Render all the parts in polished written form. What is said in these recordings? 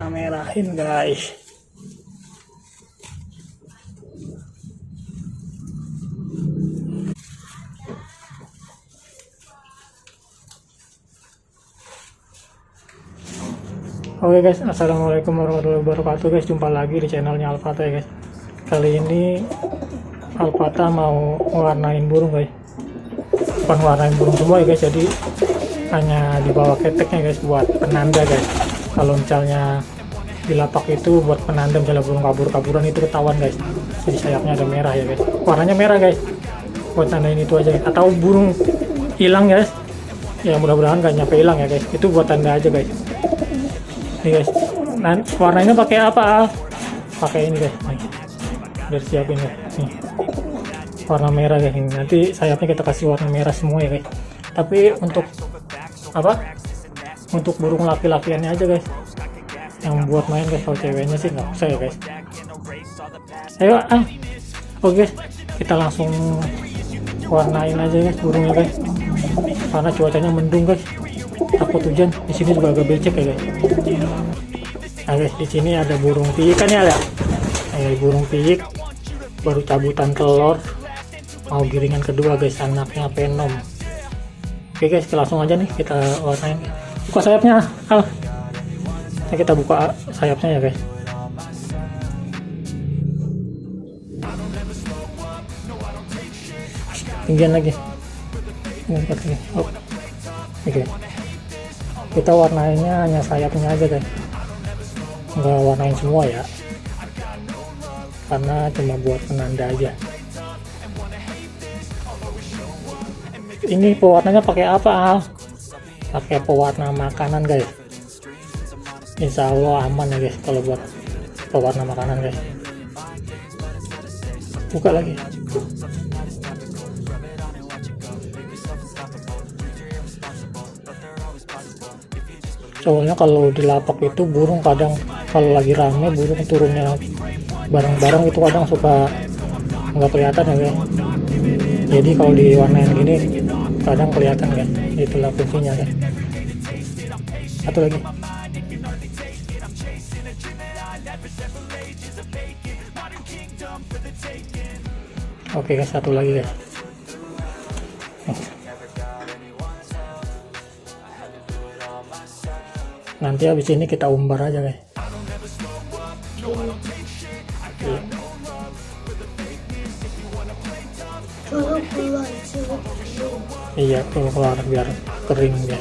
kita merahin guys. Oke guys, assalamualaikum warahmatullahi wabarakatuh guys. Jumpa lagi di channelnya Alfata ya guys. Kali ini Alfata mau warnain burung guys. Bukan warnain burung semua ya guys, jadi hanya di bawah keteknya guys buat penanda guys. Kalau misalnya di lapak itu buat penanda, misalnya burung kabur-kaburan itu ketahuan guys. Jadi sayapnya ada merah ya guys. Warnanya merah guys. Buat tandain itu aja guys. Atau burung hilang guys. Ya mudah-mudahan gak nyampe hilang ya guys. Itu buat tanda aja guys. Nih guys, nah warnanya pakai apa Al? Pakai ini guys, nih. Udah siapin guys, nih warna merah guys. Nanti sayapnya kita kasih warna merah semua ya guys. Tapi untuk apa? Untuk burung laki-lakiannya aja guys. Yang buat main guys, kalau ceweknya sih nggak usah ya guys. Ayo Al. Oke guys, kita langsung warnain aja guys burungnya guys. Karena cuacanya mendung guys. Takut hujan. Di sini juga agak becek ya guys. Nah guys, di sini ada burung piyik kan ya. Burung piyik baru cabutan telur, mau giringan kedua guys, anaknya Venom. Oke guys, langsung aja nih kita warnain. Buka sayapnya Al. Nah, kita buka sayapnya ya guys. Tinggian lagi. Oke. Kita warnainnya hanya sayapnya aja guys, nggak warnain semua ya, karena cuma buat penanda aja. Ini pewarnanya pakai apa Al? Pakai pewarna makanan guys. Insya Allah aman ya guys kalau buat pewarna makanan guys. Buka lagi. Soalnya kalau di lapak itu burung kadang kalau lagi rame burung turunnya bareng-bareng itu kadang suka nggak kelihatan ya guys. Jadi kalau diwarnain gini kadang kelihatan guys. Itulah fungsinya guys. Satu lagi. Oke guys, satu lagi guys. Nanti habis ini kita umbar aja guys. Iya, keluar biar kering ya.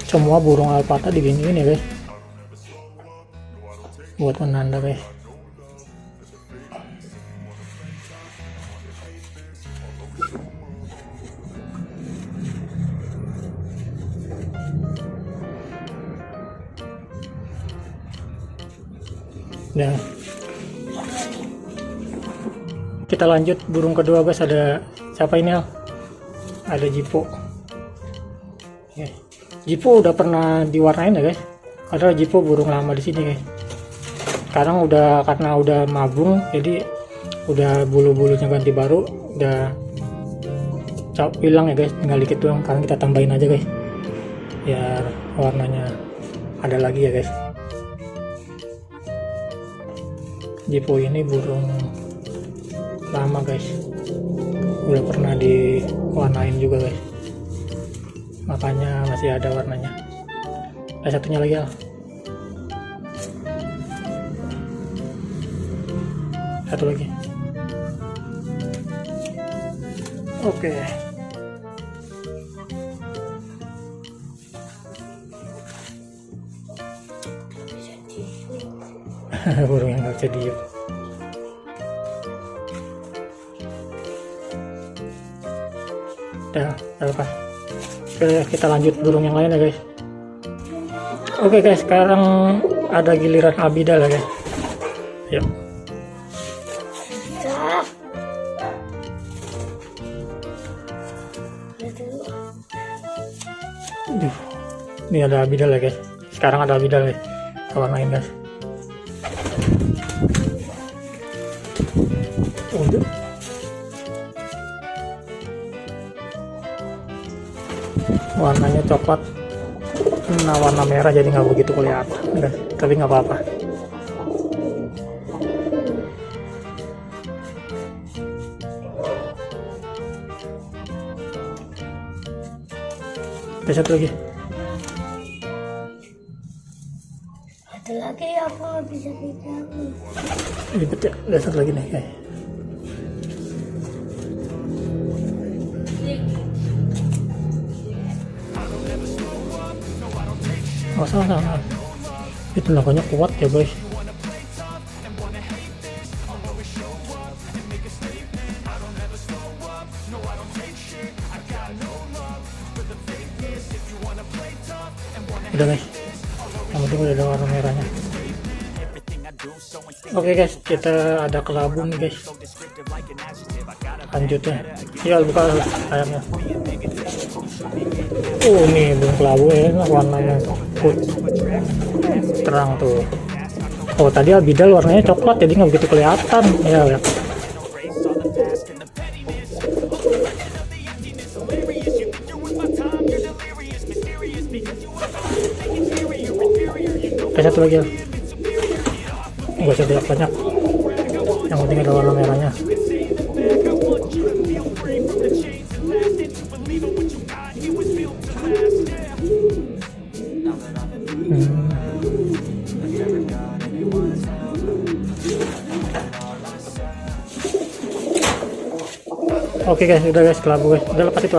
Semua burung alpaka diginiin ya guys, buat penanda guys. Nah, kita lanjut burung kedua guys. Ada siapa ini Al? Ada Jipo. Jipo udah pernah diwarnain ya guys. Karena Jipo burung lama di sini guys. Sekarang udah, karena udah mabung, jadi udah bulu-bulunya ganti baru, udah hilang ya guys. Tinggal dikit doang. Sekarang kita tambahin aja guys, biar warnanya ada lagi ya guys. Jipo ini burung lama guys, udah pernah diwarnain juga guys, makanya masih ada warnanya. Ada satunya lagi Al. Satu lagi. Oke. Burung yang nggak bisa diem. Udah lepas. Oke, kita lanjut burung yang lain ya guys. Oke guys, sekarang ada giliran Abidal ya guys. Yuk. Ini ada Abidal ya guys. Sekarang ada Abidal guys. Kita warnain guys. warnanya coklat, nah warna merah jadi nggak begitu kelihatan guys, tapi nggak apa-apa. Ada satu lagi. Ada lagi aku nggak bisa pegangin. Ribet ya, ada satu lagi nih guys. Oh salah. Itu tenaganya kuat ya guys. Udah guys, yang penting udah ada warna merahnya. Oke guys, kita ada kelabu nih guys. Lanjutnya, ya buka ayamnya. Nih belum kelabu ya, warnanya terang tuh. Oh tadi albidal warnanya coklat jadi nggak begitu kelihatan ya. Lihat. Ada satu lagi ya. Nggak usah banyak, yang penting ada warna merahnya. Oke guys, udah guys, kelabu guys, udah lepas itu.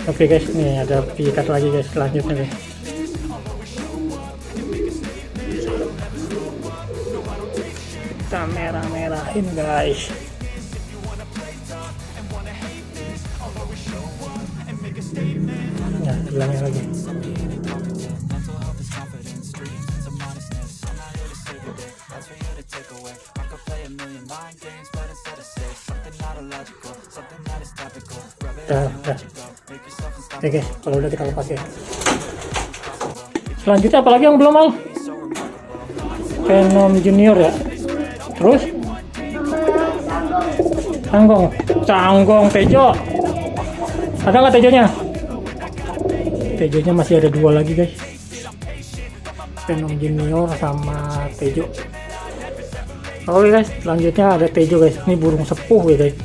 Oke guys, nih ada pikat lagi guys, selanjutnya guys. Kita merah-merahin guys. Nah, bilangnya lagi. Udah. Oke, kalau udah kita lepas ya. Selanjutnya apalagi yang belum mal? Venom Junior ya. Terus? Canggong Tejo. Ada nggak Tejonya? Tejonya masih ada 2 lagi guys. Venom Junior sama Tejo. Oke guys, selanjutnya ada Tejo guys. Ini burung sepuh ya guys.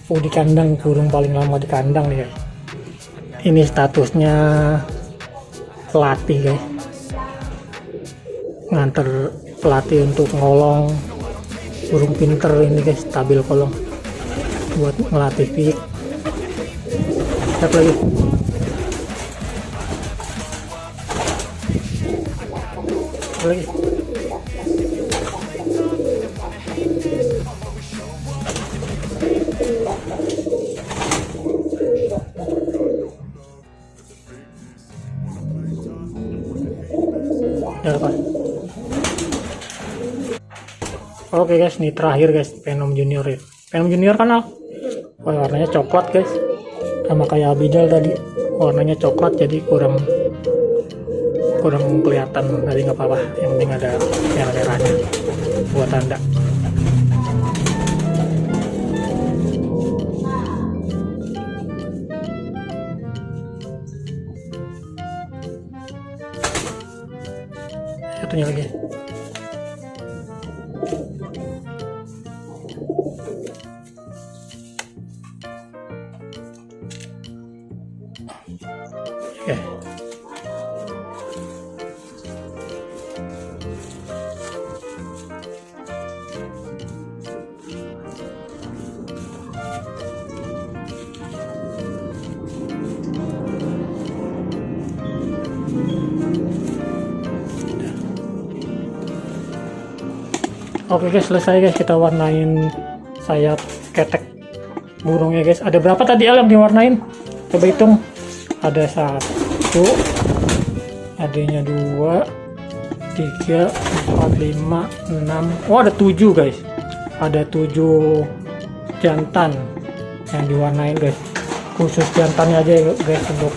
Di kandang, burung paling lama di kandang nih guys. Ini statusnya pelatih guys, nganter pelatih untuk ngolong burung pinter ini guys, stabil kolong buat ngelatih pik. Lihat lagi. Lagi. Oke guys, ini terakhir guys, Venom Junior ya. Venom Junior kan warnanya coklat guys, sama kayak Abidal tadi, warnanya coklat jadi kurang kelihatan, tadi nggak apa-apa, yang penting ada merah-merahnya buat tanda. Satunya lagi. Oke. Oke guys, selesai guys, kita warnain sayap ketek burungnya guys. Ada berapa tadi yang diwarnain? Coba hitung. Ada 1, adanya 2, 3, 4, 5, 6. Oh ada 7 guys. Ada 7 jantan yang diwarnain guys. Khusus jantannya aja ya guys, untuk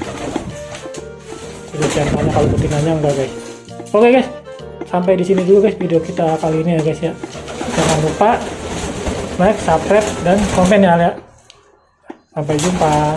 khusus jantannya, kalau betinanya enggak guys. Oke guys, sampai di sini dulu guys video kita kali ini ya guys ya. Jangan lupa like, subscribe, dan komen ya. Sampai jumpa.